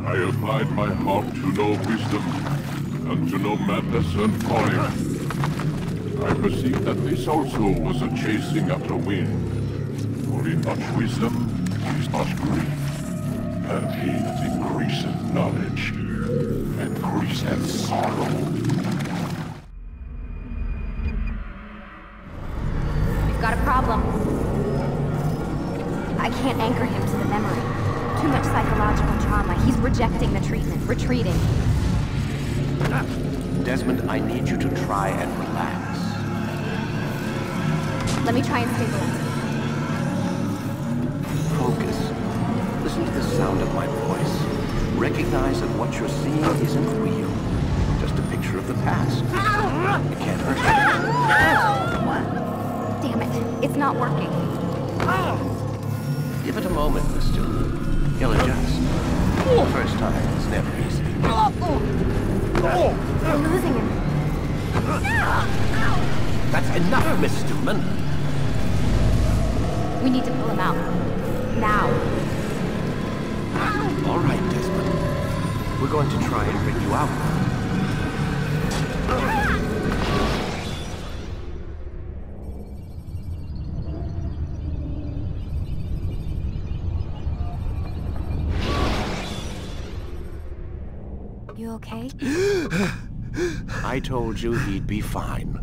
I applied my heart to know wisdom, and to know madness and folly. I perceived that this also was a chasing after wind. For in much wisdom is much grief, and he that increaseth knowledge increaseth sorrow. We've got a problem. I can't anchor him to the memory. Too much psychological trauma. He's rejecting the treatment, retreating. Desmond, I need you to try and relax. Let me try and stabilize him. Focus. Listen to the sound of my voice. Recognize that what you're seeing isn't real. Just a picture of the past. It can't hurt you. Damn it. It's not working. Give it a moment, Miss Stillman. He'll adjust. First time, it's never easy. We're losing him. That's enough, Miss Stillman. We need to pull him out. Now. All right, Desmond. We're going to try and bring you out. You okay? I told you he'd be fine.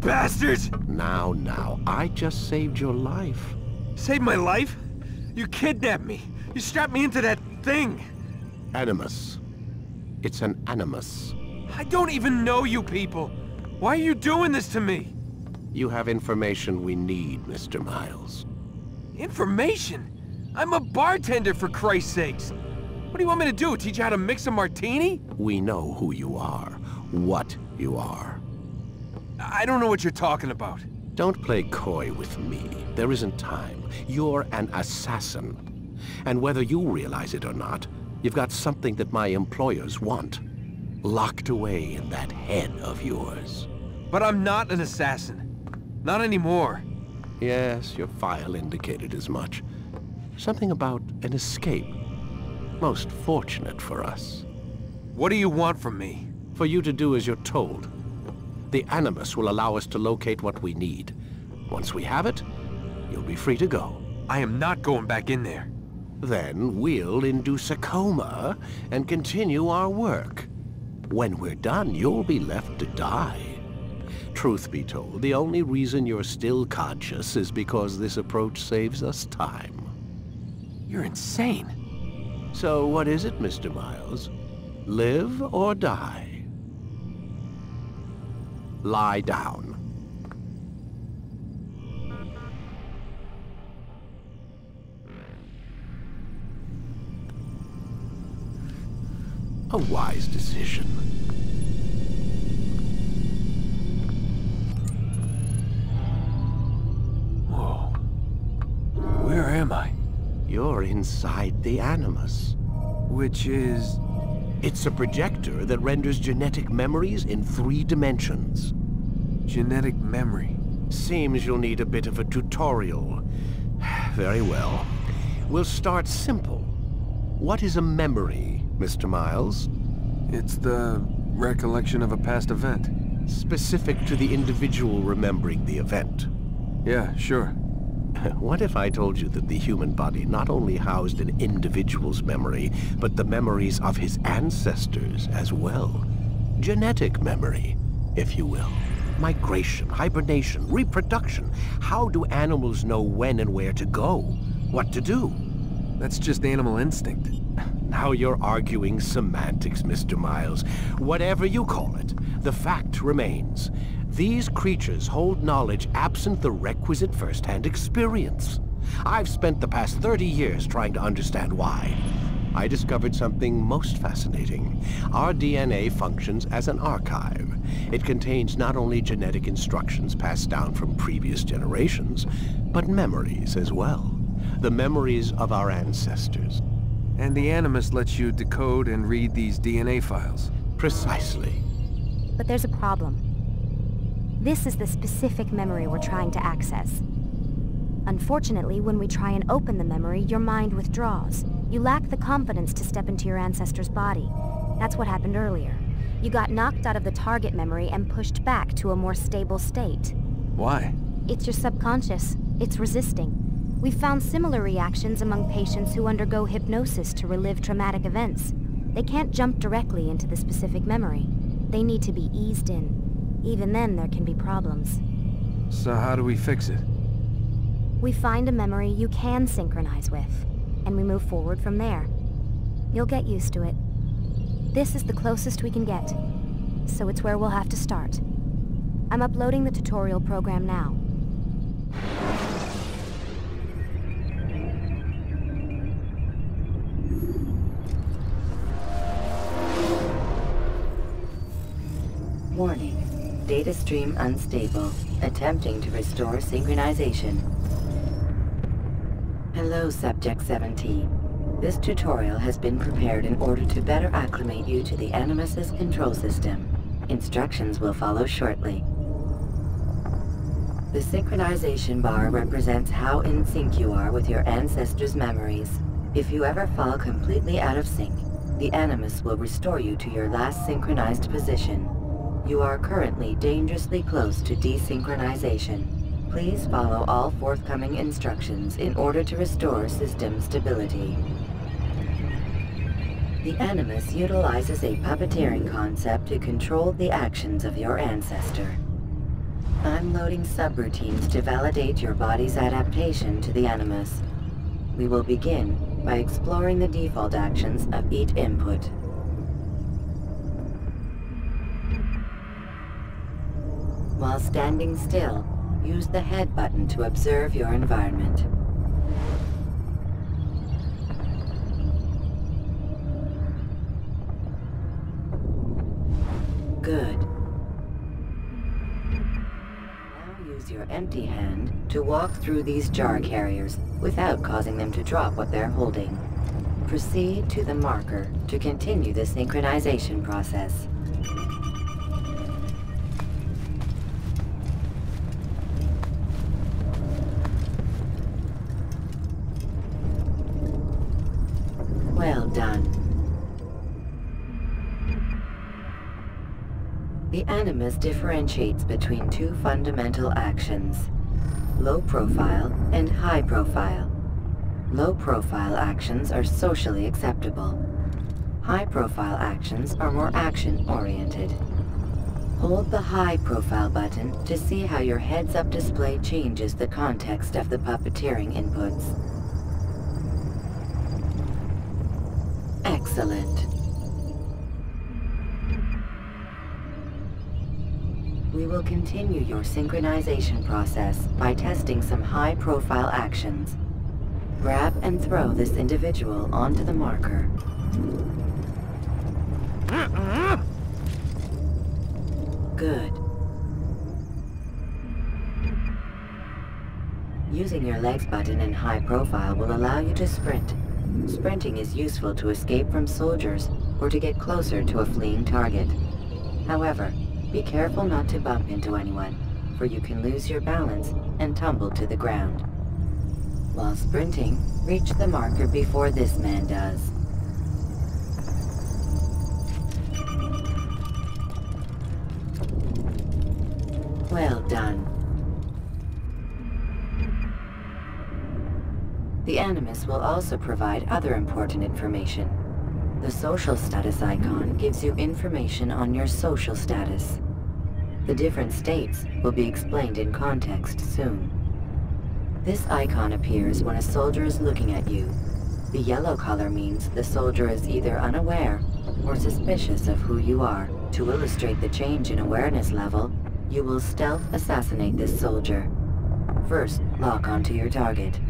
Bastards! Now, I just saved your life. Saved my life? You kidnapped me. You strapped me into that thing. Animus. It's an animus. I don't even know you people. Why are you doing this to me? You have information we need, Mr. Miles. Information? I'm a bartender, for Christ's sakes. What do you want me to do? Teach you how to mix a martini? We know who you are, what you are. I don't know what you're talking about. Don't play coy with me. There isn't time. You're an assassin. And whether you realize it or not, you've got something that my employers want. Locked away in that head of yours. But I'm not an assassin. Not anymore. Yes, your file indicated as much. Something about an escape. Most fortunate for us. What do you want from me? For you to do as you're told. The Animus will allow us to locate what we need. Once we have it, you'll be free to go. I am not going back in there. Then we'll induce a coma and continue our work. When we're done, you'll be left to die. Truth be told, the only reason you're still conscious is because this approach saves us time. You're insane. So what is it, Mr. Miles? Live or die? Lie down. A wise decision. Whoa. Where am I? You're inside the Animus. Which is... It's a projector that renders genetic memories in 3 dimensions. Genetic memory. Seems you'll need a bit of a tutorial. Very well. We'll start simple. What is a memory, Mr. Miles? It's the recollection of a past event. Specific to the individual remembering the event. Yeah, sure. What if I told you that the human body not only housed an individual's memory, but the memories of his ancestors as well? Genetic memory, if you will. Migration, hibernation, reproduction. How do animals know when and where to go? What to do? That's just animal instinct. Now you're arguing semantics, Mr. Miles. Whatever you call it, the fact remains. These creatures hold knowledge absent the requisite first-hand experience. I've spent the past 30 years trying to understand why. I discovered something most fascinating. Our DNA functions as an archive. It contains not only genetic instructions passed down from previous generations, but memories as well. The memories of our ancestors. And the Animus lets you decode and read these DNA files. Precisely. But there's a problem. This is the specific memory we're trying to access. Unfortunately, when we try and open the memory, your mind withdraws. You lack the confidence to step into your ancestor's body. That's what happened earlier. You got knocked out of the target memory and pushed back to a more stable state. Why? It's your subconscious. It's resisting. We've found similar reactions among patients who undergo hypnosis to relive traumatic events. They can't jump directly into the specific memory. They need to be eased in. Even then, there can be problems. So how do we fix it? We find a memory you can synchronize with, and we move forward from there. You'll get used to it. This is the closest we can get, so it's where we'll have to start. I'm uploading the tutorial program now. Warning. Data stream unstable. Attempting to restore synchronization. Hello, Subject 17. This tutorial has been prepared in order to better acclimate you to the Animus's control system. Instructions will follow shortly. The synchronization bar represents how in sync you are with your ancestors' memories. If you ever fall completely out of sync, the Animus will restore you to your last synchronized position. You are currently dangerously close to desynchronization. Please follow all forthcoming instructions in order to restore system stability. The Animus utilizes a puppeteering concept to control the actions of your ancestor. I'm loading subroutines to validate your body's adaptation to the Animus. We will begin by exploring the default actions of each input. While standing still, use the head button to observe your environment. Good. Now use your empty hand to walk through these jar carriers without causing them to drop what they're holding. Proceed to the marker to continue the synchronization process. Well done. The Animus differentiates between two fundamental actions: low profile and high profile. Low profile actions are socially acceptable. High profile actions are more action-oriented. Hold the high profile button to see how your heads-up display changes the context of the puppeteering inputs. Excellent. We will continue your synchronization process by testing some high-profile actions. Grab and throw this individual onto the marker. Good. Using your legs button in high profile will allow you to sprint. Sprinting is useful to escape from soldiers or to get closer to a fleeing target. However, be careful not to bump into anyone, for you can lose your balance and tumble to the ground. While sprinting, reach the marker before this man does. Well done. The Animus will also provide other important information. The social status icon gives you information on your social status. The different states will be explained in context soon. This icon appears when a soldier is looking at you. The yellow color means the soldier is either unaware or suspicious of who you are. To illustrate the change in awareness level, you will stealth assassinate this soldier. First, lock onto your target.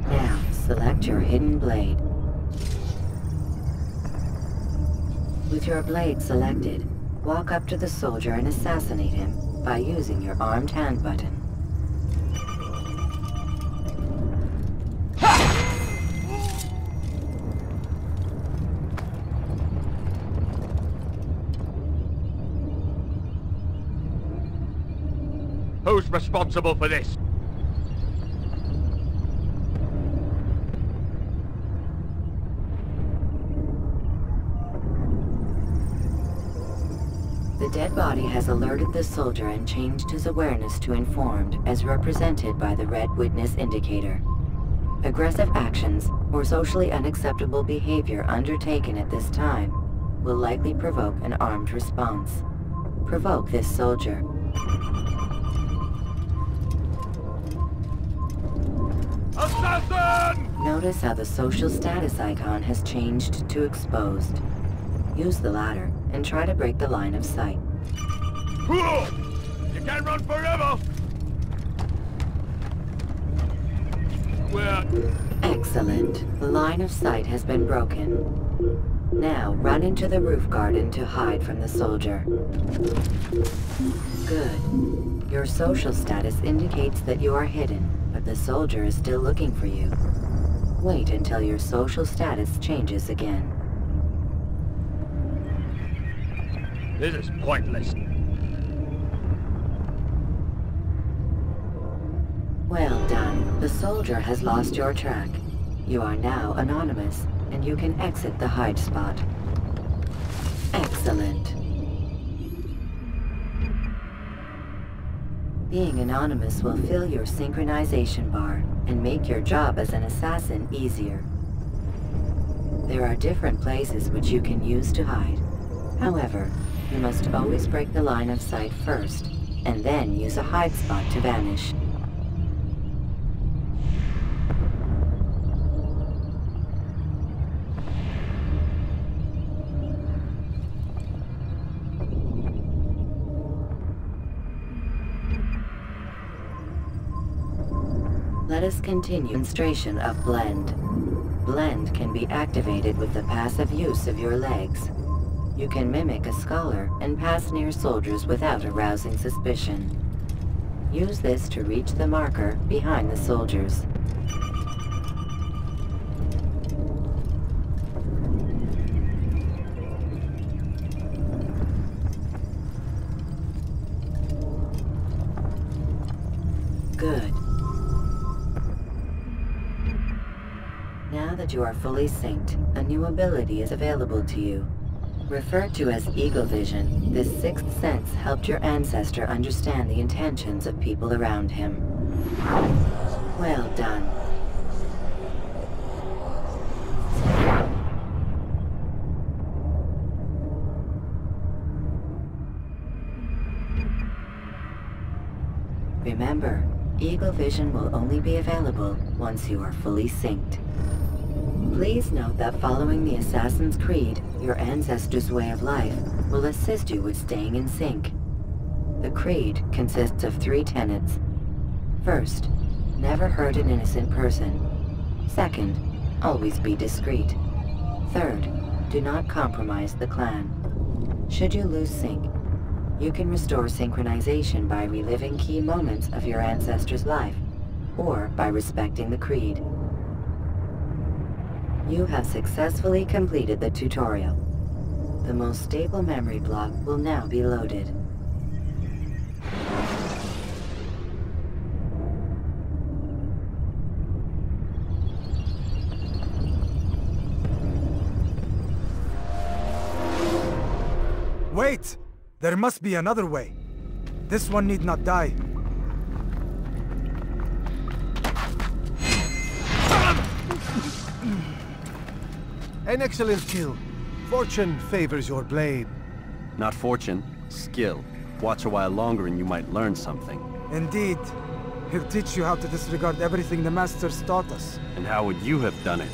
Now, select your hidden blade. With your blade selected, walk up to the soldier and assassinate him by using your armed hand button. Who's responsible for this? The dead body has alerted the soldier and changed his awareness to informed, as represented by the red witness indicator. Aggressive actions or socially unacceptable behavior undertaken at this time will likely provoke an armed response. Provoke this soldier. Assassin! Notice how the social status icon has changed to exposed. Use the ladder and try to break the line of sight. You can't run forever! Where? Excellent. The line of sight has been broken. Now, run into the roof garden to hide from the soldier. Good. Your social status indicates that you are hidden, but the soldier is still looking for you. Wait until your social status changes again. This is pointless. Well done. The soldier has lost your track. You are now anonymous, and you can exit the hide spot. Excellent. Being anonymous will fill your synchronization bar and make your job as an assassin easier. There are different places which you can use to hide. However, you must always break the line of sight first, and then use a hide spot to vanish. Let us continue demonstration of Blend. Blend can be activated with the passive use of your legs. You can mimic a scholar and pass near soldiers without arousing suspicion. Use this to reach the marker behind the soldiers. Good. Now that you are fully synced, a new ability is available to you. Referred to as Eagle Vision, this sixth sense helped your ancestor understand the intentions of people around him. Well done. Remember, Eagle Vision will only be available once you are fully synced. Please note that following the Assassin's Creed, your ancestors' way of life, will assist you with staying in sync. The Creed consists of 3 tenets. First, never hurt an innocent person. Second, always be discreet. Third, do not compromise the clan. Should you lose sync, you can restore synchronization by reliving key moments of your ancestor's life, or by respecting the Creed. You have successfully completed the tutorial. The most stable memory block will now be loaded. Wait! There must be another way. This one need not die. An excellent kill. Fortune favors your blade. Not fortune, skill. Watch a while longer and you might learn something. Indeed. He'll teach you how to disregard everything the Masters taught us. And how would you have done it?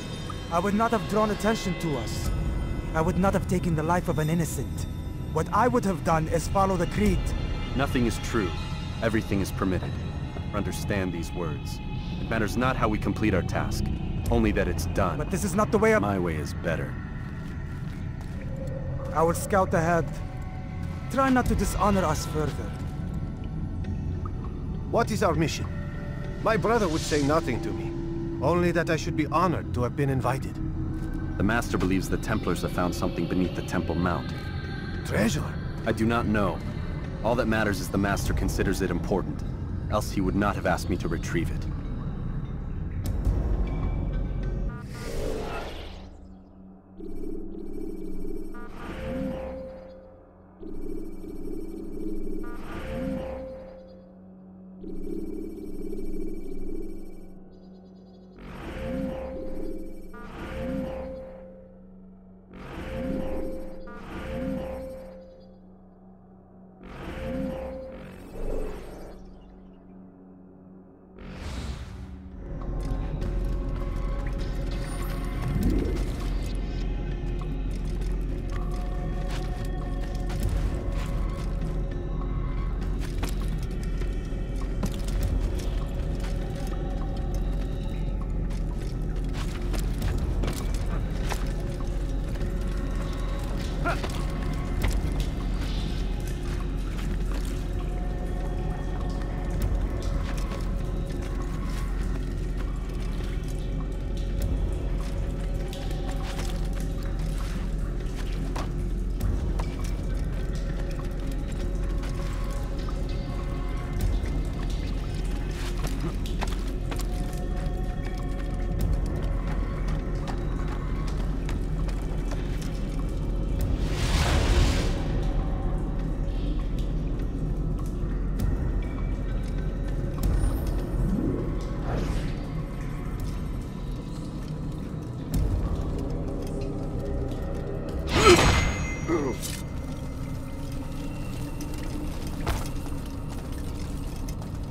I would not have drawn attention to us. I would not have taken the life of an innocent. What I would have done is follow the Creed. Nothing is true. Everything is permitted. Understand these words. It matters not how we complete our task, only that it's done. But this is not the way of... My way is better. I will scout ahead. Try not to dishonor us further. What is our mission? My brother would say nothing to me. Only that I should be honored to have been invited. The Master believes the Templars have found something beneath the Temple Mount. Treasure? I do not know. All that matters is the Master considers it important. Else he would not have asked me to retrieve it.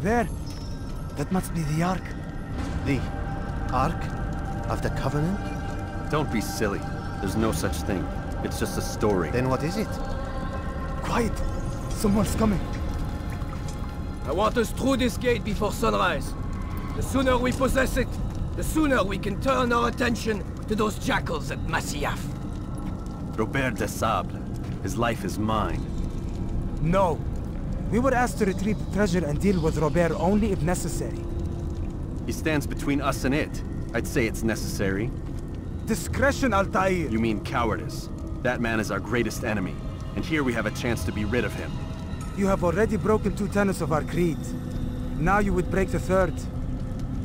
There. That must be the Ark. The Ark of the Covenant? Don't be silly. There's no such thing. It's just a story. Then what is it? Quiet! Someone's coming. I want us through this gate before sunrise. The sooner we possess it, the sooner we can turn our attention to those jackals at Masyaf. Robert de Sable. His life is mine. No. We were asked to retrieve the treasure and deal with Robert only if necessary. He stands between us and it. I'd say it's necessary. Discretion, Altair! You mean cowardice. That man is our greatest enemy, and here we have a chance to be rid of him. You have already broken 2 tenets of our creed. Now you would break the 3rd.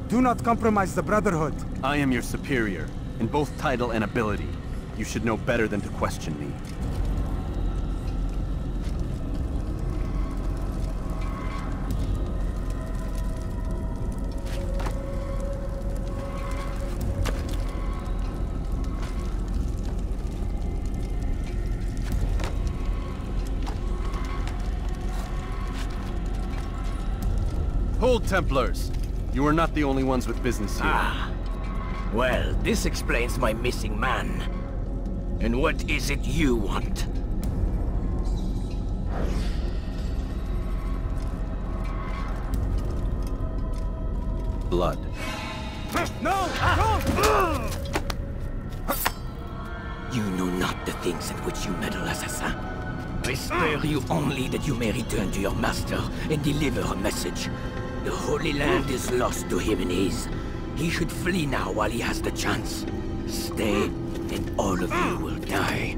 Do not compromise the Brotherhood. I am your superior, in both title and ability. You should know better than to question me. Hold, Templars! You are not the only ones with business here. Ah. Well, this explains my missing man. And what is it you want? Blood. No! No! You know not the things in which you meddle, assassin. I spare you only that you may return to your master and deliver a message. The Holy Land is lost to him and his. He should flee now while he has the chance. Stay, and all of you will die.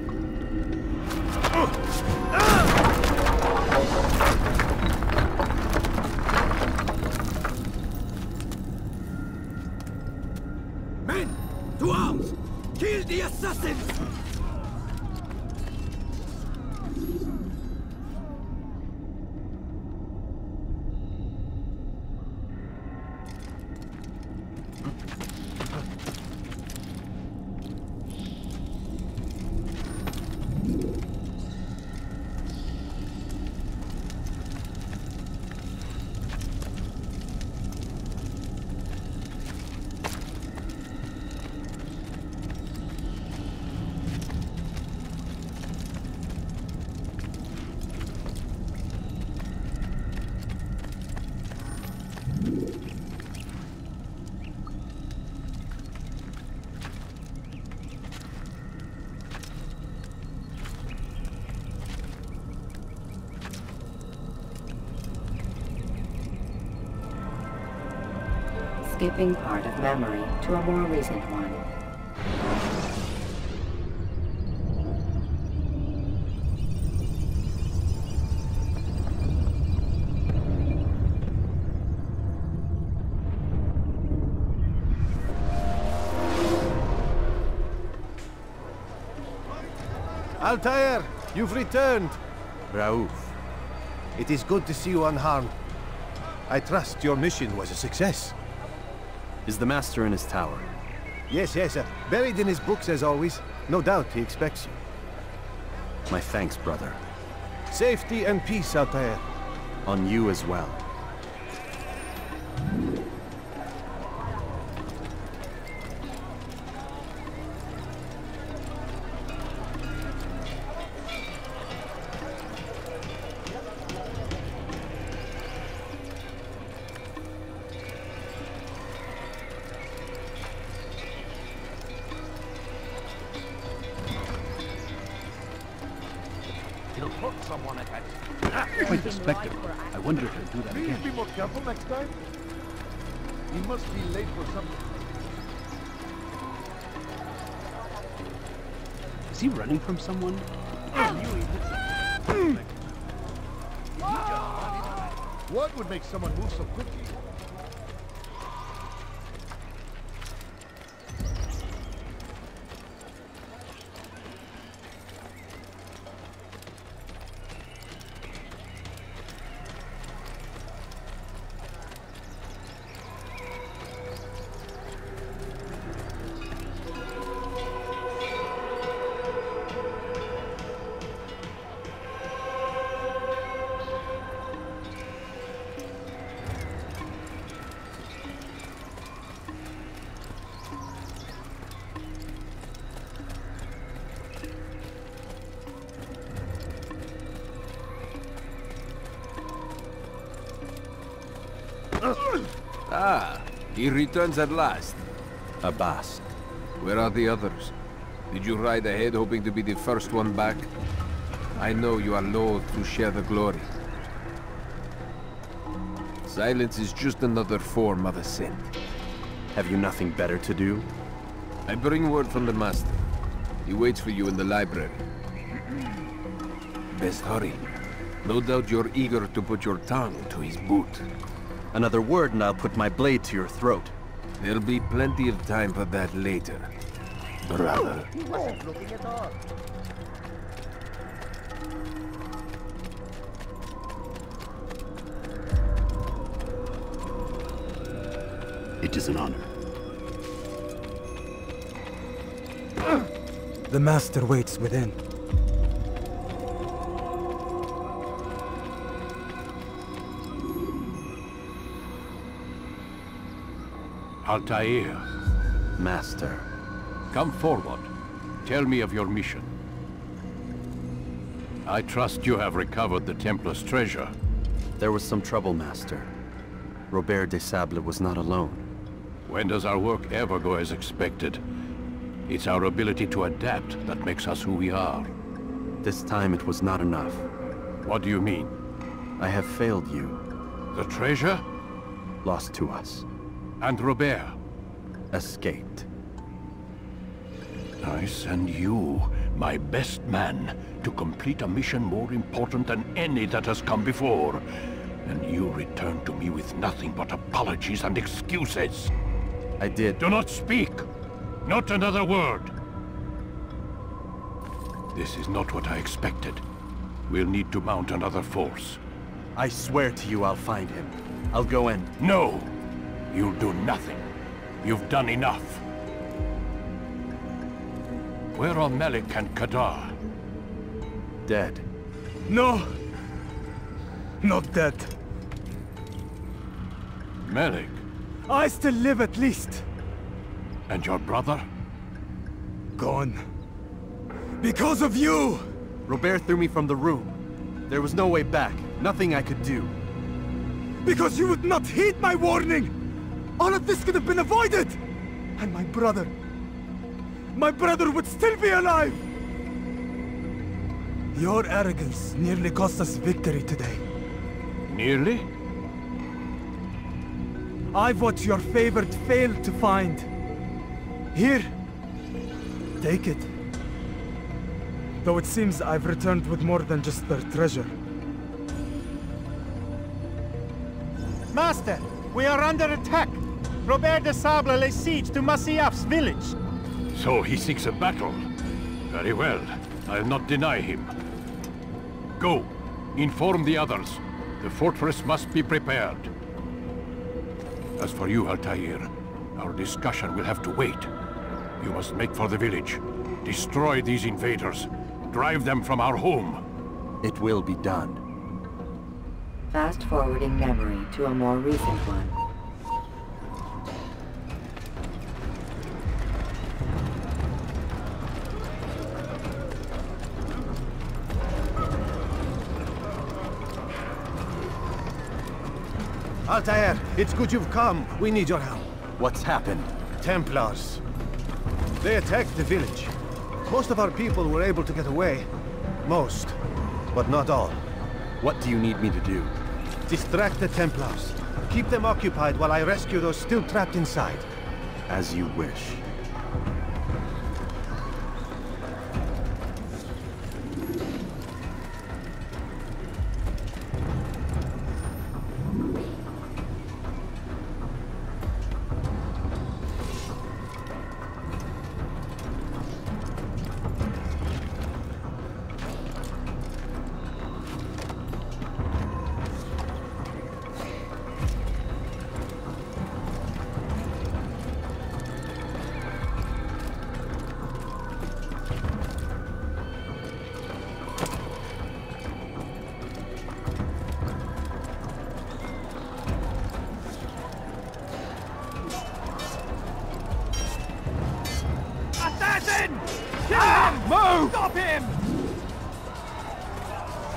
Men, to arms! Kill the assassins! Skipping part of memory to a more recent one. Altair, you've returned. Raouf. It is good to see you unharmed. I trust your mission was a success. Is the Master in his tower? Yes, yes, buried in his books as always. No doubt he expects you. My thanks, brother. Safety and peace, Altair. On you as well. He'll hook someone at that. Quite the spectacle. I wonder if he'll do that Please again. be more careful next time. He must be late for something. Is he running from someone? What would make someone move so quickly? Ah, he returns at last. Abbas. Where are the others? Did you ride ahead hoping to be the first one back? I know you are loath to share the glory. Silence is just another form of assent. Have you nothing better to do? I bring word from the Master. He waits for you in the library. Best hurry. No doubt you're eager to put your tongue to his boot. Another word and I'll put my blade to your throat. There'll be plenty of time for that later, brother. He wasn't looking at all. It is an honor. The Master waits within. Altair, Master. come forward. Tell me of your mission. I trust you have recovered the Templar's treasure. There was some trouble, Master. Robert de Sable was not alone. When does our work ever go as expected? It's our ability to adapt that makes us who we are. This time it was not enough. What do you mean? I have failed you. The treasure? Lost to us. And Robert? Escaped. I send you, my best man, to complete a mission more important than any that has come before. And you return to me with nothing but apologies and excuses. I did. Do not speak! Not another word! This is not what I expected. We'll need to mount another force. I swear to you I'll find him. I'll go in. No! You'll do nothing. You've done enough. Where are Melik and Kadar? Dead. No! Not dead. Melik? I still live at least. And your brother? Gone. Because of you! Robert threw me from the room. There was no way back. Nothing I could do. Because you would not heed my warning! All of this could have been avoided! And my brother would still be alive! Your arrogance nearly cost us victory today. Nearly? I've what your favorite failed to find. Here. Take it. Though it seems I've returned with more than just their treasure. Master, we are under attack. Robert de Sable lays siege to Masyaf's village. So he seeks a battle. Very well. I'll not deny him. Go. Inform the others. The fortress must be prepared. As for you, Altair, our discussion will have to wait. You must make for the village. Destroy these invaders. Drive them from our home. It will be done. Fast-forwarding memory to a more recent one. Altair, it's good you've come. We need your help. What's happened? Templars. They attacked the village. Most of our people were able to get away. Most. but not all. What do you need me to do? Distract the Templars. Keep them occupied while I rescue those still trapped inside. As you wish. Kill him! Move! Stop him!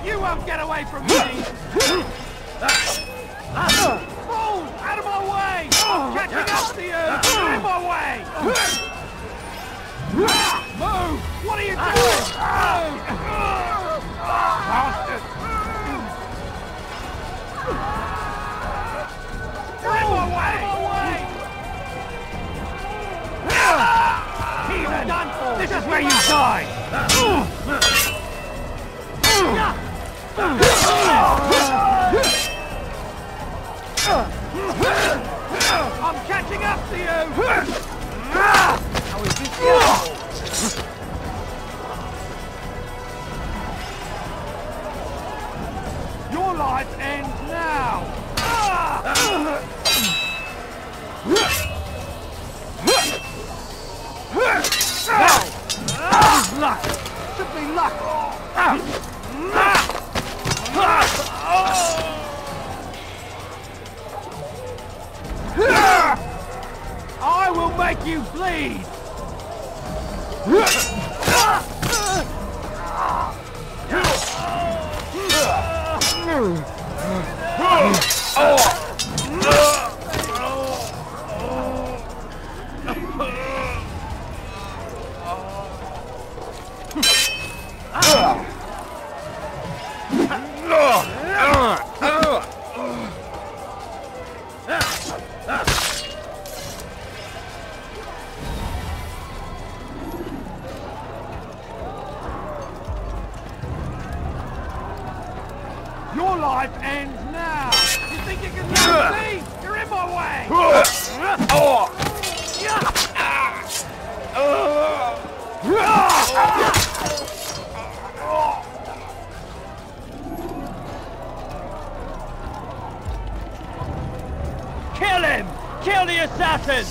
You won't get away from me! Fool! Out of my way! I'm catching up to you! Get in my way! Move! What are you doing? Bastard! Get in my way! He's done for! This is where you die! I'm catching up to you! How is this possible? Your life ends now! Luck! Should be luck! I will make you bleed! Your life ends now! You think you can lose me? You're in my way! Kill him! Kill the assassin!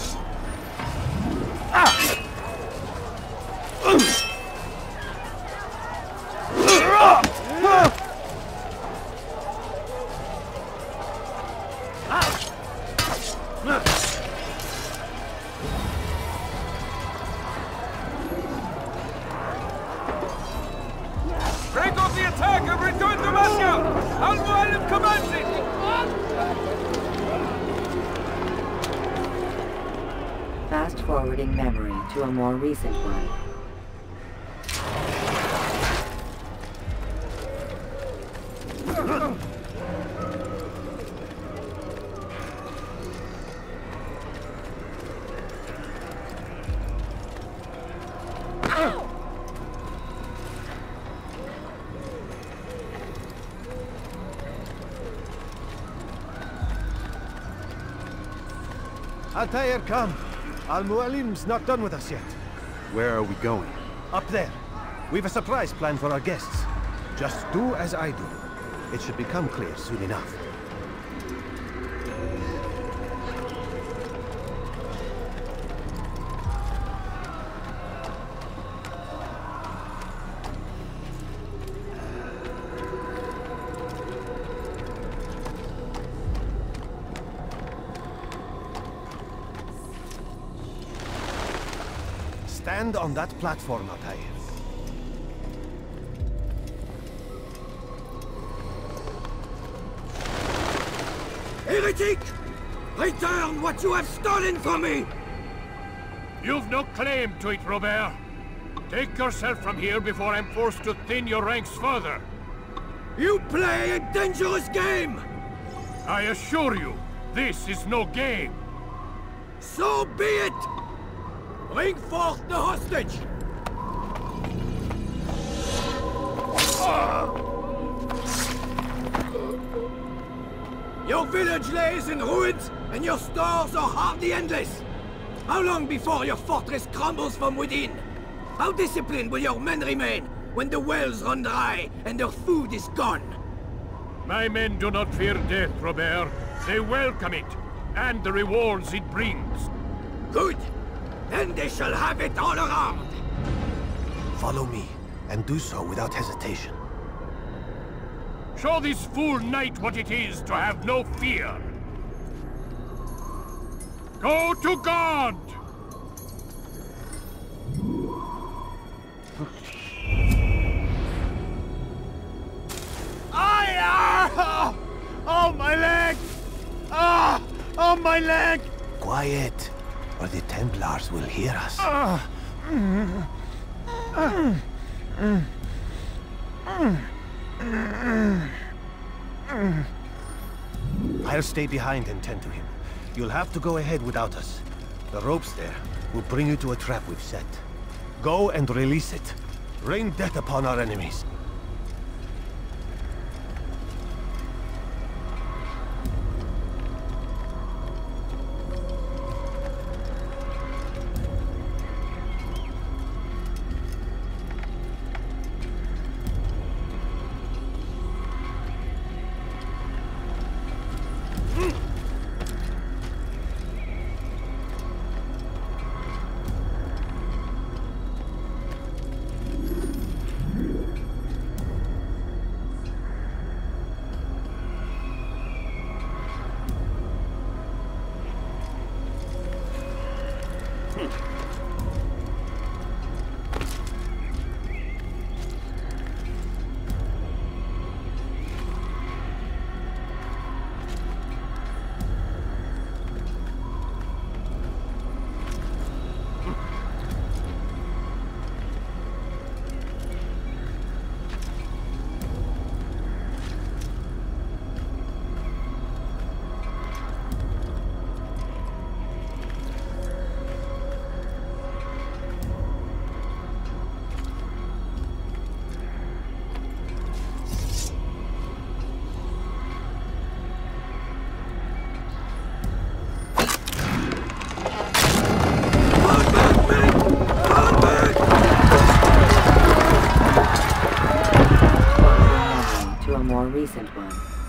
Break off the attack and return to Moscow! Al-Mualim commands it! Fast-forwarding memory to a more recent one. Altair, come. Al-Mualim's not done with us yet. Where are we going? Up there. We've a surprise planned for our guests. Just do as I do. It should become clear soon enough. Stand on that platform, Altair. Heretic! Return what you have stolen from me! You've no claim to it, Robert. Take yourself from here before I'm forced to thin your ranks further. You play a dangerous game! I assure you, this is no game. So be it! Bring forth the hostage! Your village lays in ruins, and your stores are hardly endless. How long before your fortress crumbles from within? How disciplined will your men remain when the wells run dry and their food is gone? My men do not fear death, Robert. They welcome it, and the rewards it brings. Good. Then they shall have it all around. Follow me, and do so without hesitation. Show this fool knight what it is to have no fear. Go to God! Oh, my leg! Ah! Oh, my leg! Quiet, or the Templars will hear us. I'll stay behind and tend to him. You'll have to go ahead without us. The ropes there will bring you to a trap we've set. Go and release it. Rain death upon our enemies.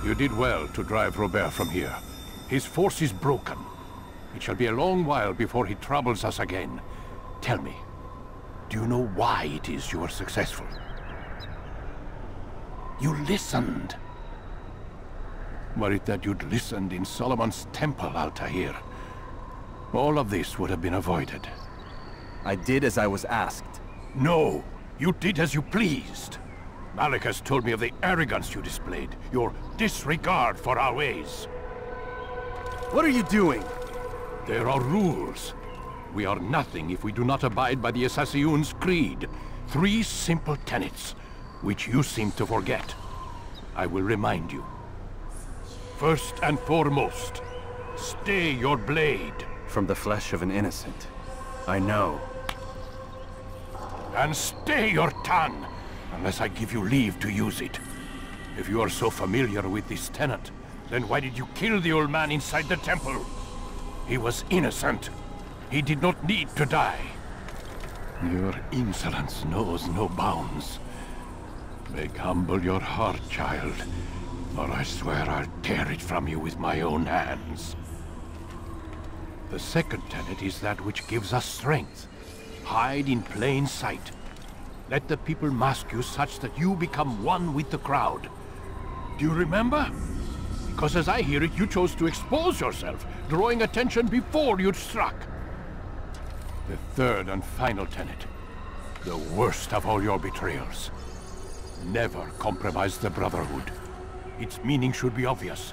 You did well to drive Robert from here. His force is broken. It shall be a long while before he troubles us again. Tell me, do you know why it is you were successful? You listened. Were it that you'd listened in Solomon's temple, Altair, all of this would have been avoided. I did as I was asked. No, you did as you pleased. Malik has told me of the arrogance you displayed, your disregard for our ways. What are you doing? There are rules. We are nothing if we do not abide by the Assassin's creed. 3 simple tenets, which you seem to forget. I will remind you. First and foremost, stay your blade. From the flesh of an innocent. I know. And stay your tongue, unless I give you leave to use it. If you are so familiar with this tenet, then why did you kill the old man inside the temple? He was innocent. He did not need to die. Your insolence knows no bounds. Make humble your heart, child, or I swear I'll tear it from you with my own hands. The second tenet is that which gives us strength. Hide in plain sight. Let the people mask you such that you become one with the crowd. Do you remember? Because as I hear it, you chose to expose yourself, drawing attention before you'd struck. The third and final tenet, the worst of all your betrayals. Never compromise the Brotherhood. Its meaning should be obvious.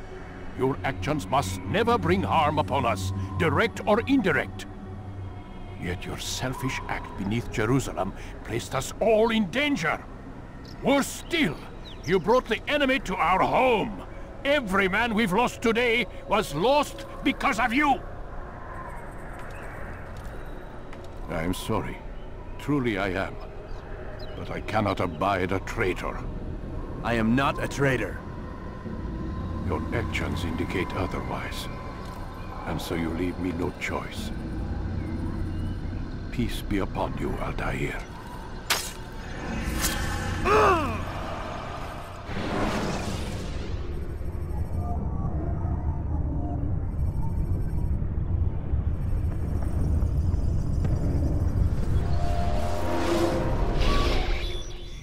Your actions must never bring harm upon us, direct or indirect. Yet your selfish act beneath Jerusalem placed us all in danger. Worse still, You brought the enemy to our home. Every man we've lost today was lost because of you. I'm sorry. Truly I am. But I cannot abide a traitor. I am not a traitor. Your actions indicate otherwise. And so you leave me no choice. Peace be upon you, Altair.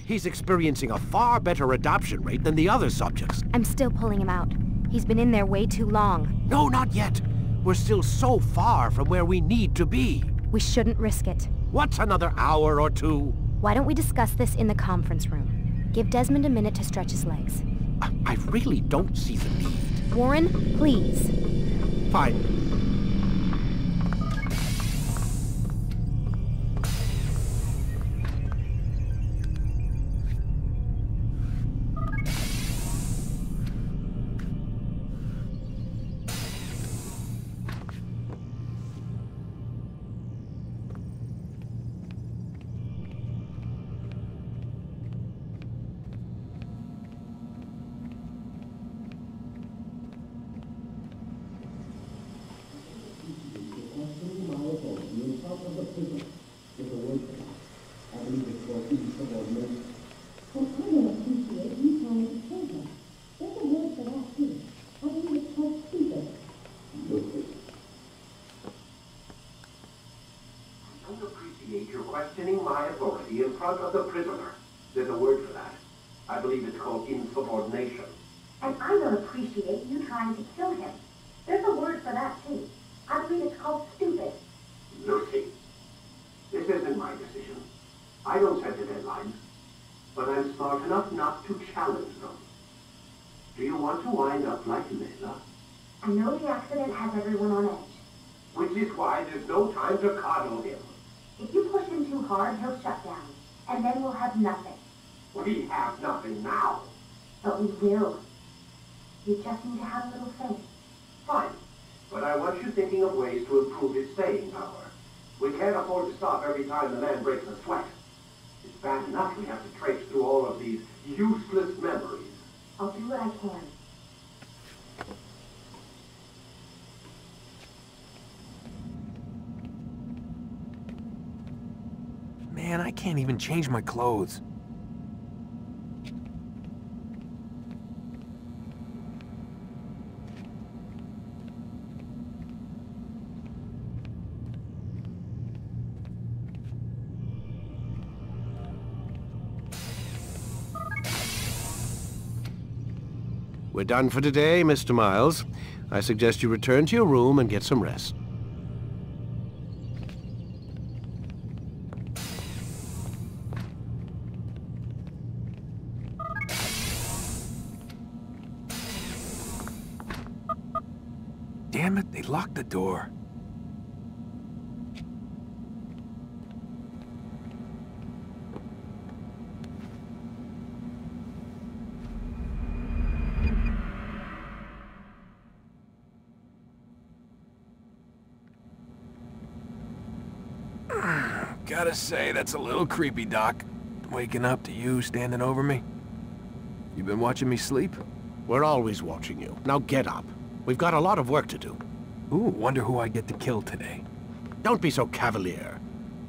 He's experiencing a far better adoption rate than the other subjects. I'm still pulling him out. He's been in there way too long. No, not yet. We're still so far from where we need to be. We shouldn't risk it. What's another hour or two? Why don't we discuss this in the conference room? Give Desmond a minute to stretch his legs. I really don't see the need. Warren, please. Fine. Questioning my authority in front of the prisoner. There's a word for that. I believe it's called insubordination. And I don't appreciate you trying to kill him. There's a word for that, too. I believe it's called stupid. Lucy, this isn't my decision. I don't set the deadlines. But I'm smart enough not to challenge them. Do you want to wind up like Layla? I know the accident has everyone on edge. Which is why there's no time to coddle him. If you push him too hard, he'll shut down. And then we'll have nothing. We have nothing now. But we will. You just need to have a little faith. Fine. But I want you thinking of ways to improve his staying power. We can't afford to stop every time the man breaks a sweat. It's bad enough we have to traipse through all of these useless memories. I'll do what I can. Man, I can't even change my clothes. We're done for today, Mr. Miles. I suggest you return to your room and get some rest. Damn it, they locked the door. Gotta say, that's a little creepy, Doc. Waking up to you standing over me. You been watching me sleep? We're always watching you. Now get up. We've got a lot of work to do. Ooh, wonder who I get to kill today. Don't be so cavalier.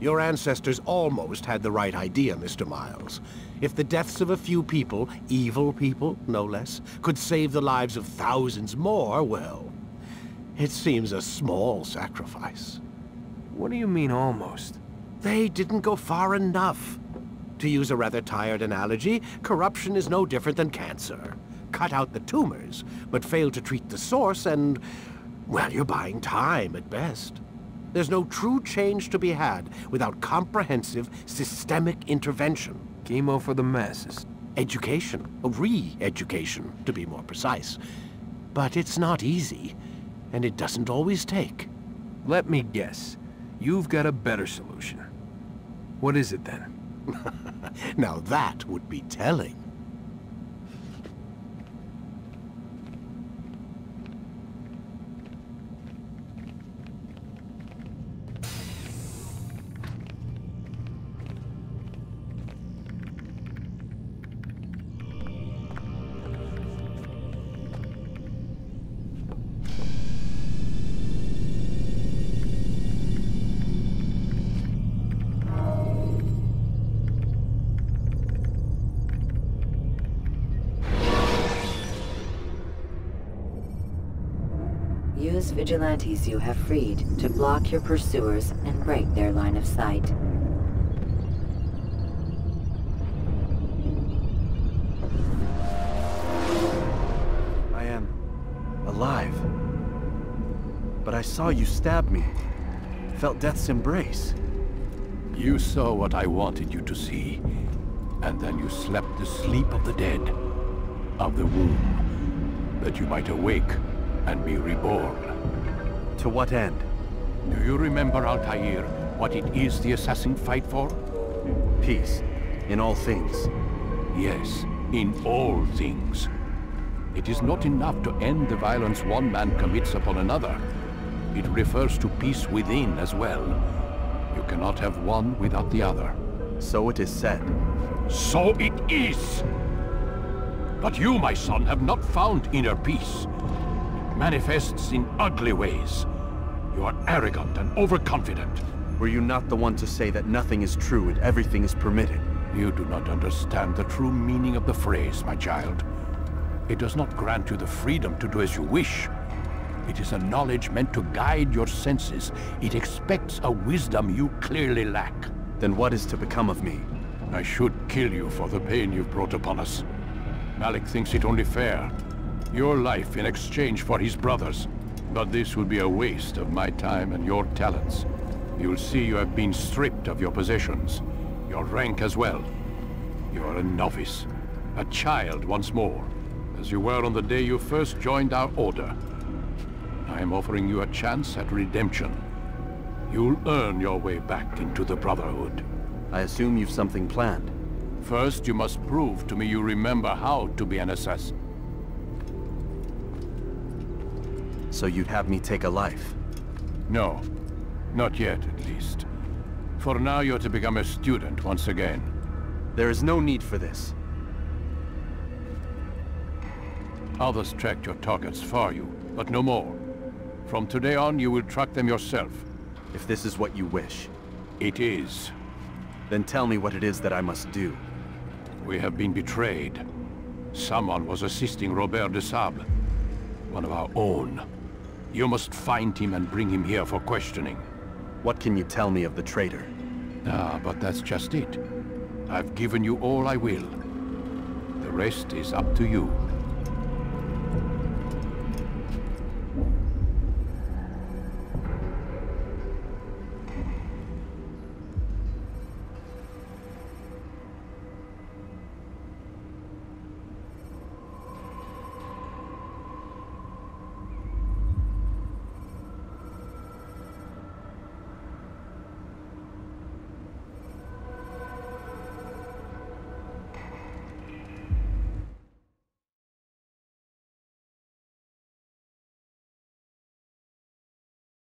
Your ancestors almost had the right idea, Mr. Miles. If the deaths of a few people, evil people, no less, could save the lives of thousands more, well, it seems a small sacrifice. What do you mean, almost? They didn't go far enough. To use a rather tired analogy, corruption is no different than cancer. Cut out the tumors, but fail to treat the source and, well, you're buying time at best. There's no true change to be had without comprehensive, systemic intervention. Chemo for the masses. Education, re-education, to be more precise. But it's not easy, and it doesn't always take. Let me guess. You've got a better solution. What is it then? Now that would be telling. Use vigilantes you have freed to block your pursuers and break their line of sight. I am alive. But I saw you stab me. Felt death's embrace. You saw what I wanted you to see. And then you slept the sleep of the dead, of the womb, that you might awake and be reborn. To what end? Do you remember, Altair, what it is the assassins fight for? Peace. In all things. Yes, in all things. It is not enough to end the violence one man commits upon another. It refers to peace within as well. You cannot have one without the other. So it is said. So it is! But you, my son, have not found inner peace. It manifests in ugly ways. You are arrogant and overconfident. Were you not the one to say that nothing is true and everything is permitted? You do not understand the true meaning of the phrase, my child. It does not grant you the freedom to do as you wish. It is a knowledge meant to guide your senses. It expects a wisdom you clearly lack. Then what is to become of me? I should kill you for the pain you've brought upon us. Malik thinks it only fair. Your life in exchange for his brother's. But this would be a waste of my time and your talents. You'll see you have been stripped of your possessions. Your rank as well. You are a novice. A child once more. As you were on the day you first joined our order. I am offering you a chance at redemption. You'll earn your way back into the Brotherhood. I assume you've something planned. First, you must prove to me you remember how to be an assassin. So you'd have me take a life? No. Not yet, at least. For now, you're to become a student once again. There is no need for this. Others tracked your targets for you, but no more. From today on, you will track them yourself. If this is what you wish. It is. Then tell me what it is that I must do. We have been betrayed. Someone was assisting Robert de Sable, one of our own. You must find him and bring him here for questioning. What can you tell me of the traitor? Ah, but that's just it. I've given you all I will. The rest is up to you.